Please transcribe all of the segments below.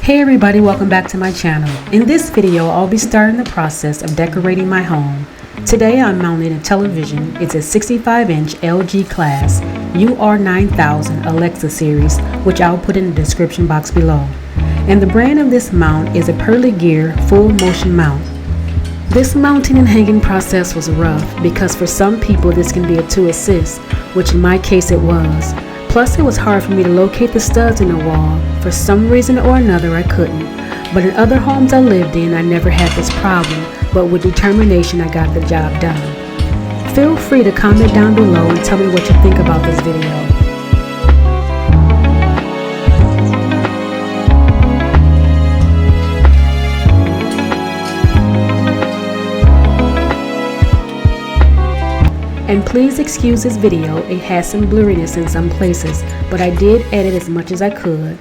Hey everybody, welcome back to my channel. In this video, I'll be starting the process of decorating my home. Today I'm mounting a television. It's a 65-inch LG class UR9000 Alexa series, which I'll put in the description box below. And the brand of this mount is a Pearly Gear full motion mount. This mounting and hanging process was rough because for some people this can be a 2-assist, which in my case it was. Plus, it was hard for me to locate the studs in the wall. For some reason or another, I couldn't. But in other homes I lived in, I never had this problem, but with determination, I got the job done. Feel free to comment down below and tell me what you think about this video. And please excuse this video, it has some blurriness in some places, but I did edit as much as I could.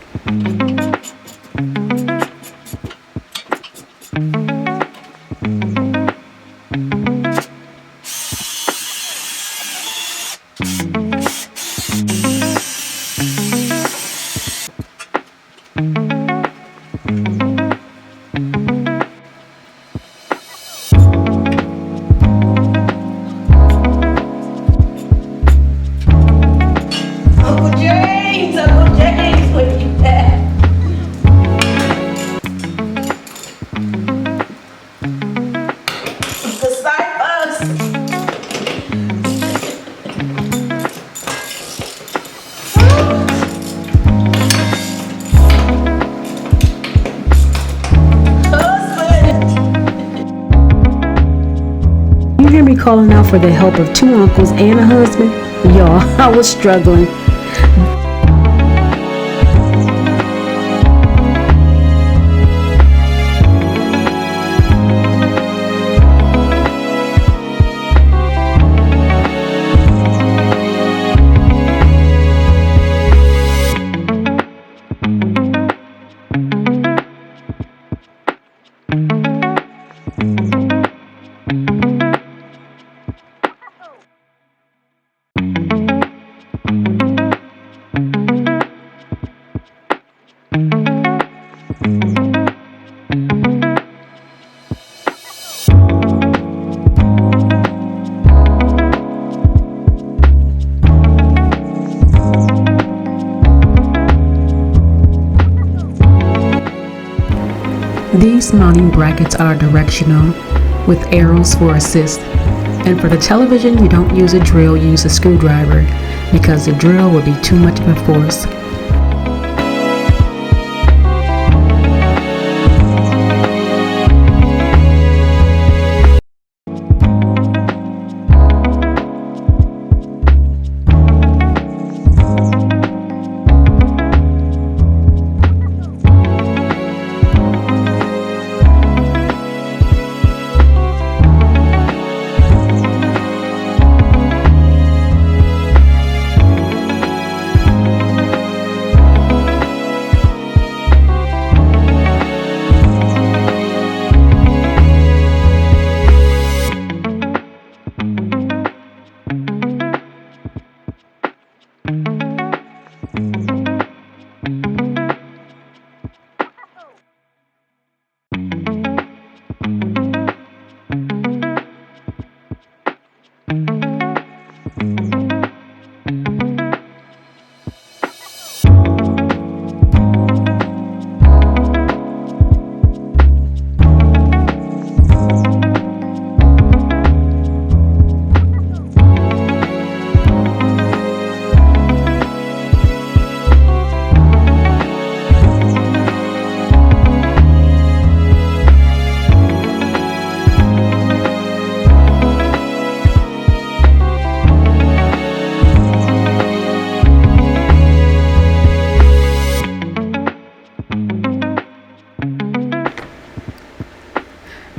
You hear me calling out for the help of 2 uncles and a husband? Y'all, I was struggling. These mounting brackets are directional with arrows for assist. And for the television, you don't use a drill, you use a screwdriver because the drill would be too much of a force.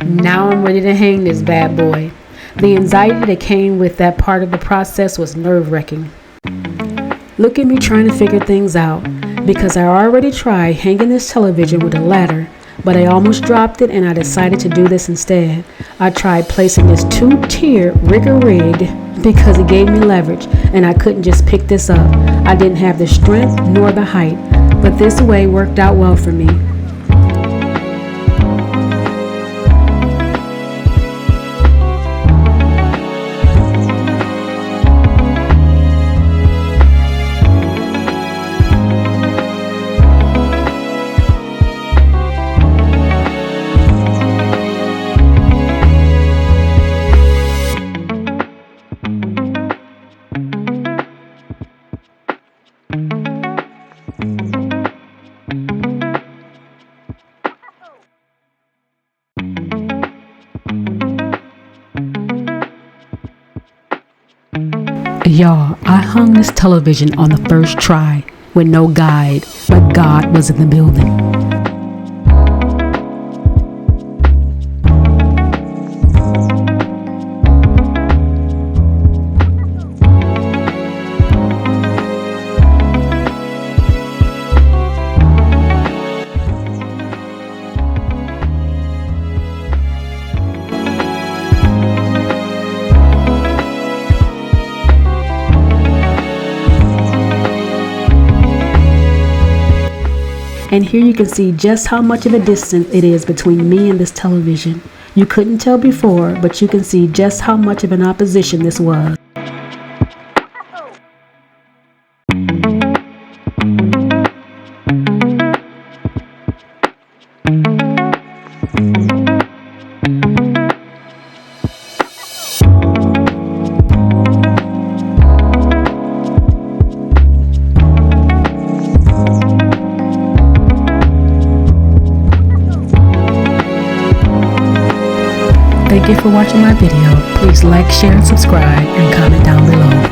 Now I'm ready to hang this bad boy. The anxiety that came with that part of the process was nerve-wracking. Look at me trying to figure things out, because I already tried hanging this television with a ladder, but I almost dropped it and I decided to do this instead. I tried placing this 2-tier rigger rig because it gave me leverage and I couldn't just pick this up. I didn't have the strength nor the height, but this way worked out well for me. Y'all, I hung this television on the first try with no guide, but God was in the building. And here you can see just how much of a distance it is between me and this television. You couldn't tell before, but you can see just how much of an opposition this was. Thank you for watching my video. Please like, share, and subscribe, and comment down below.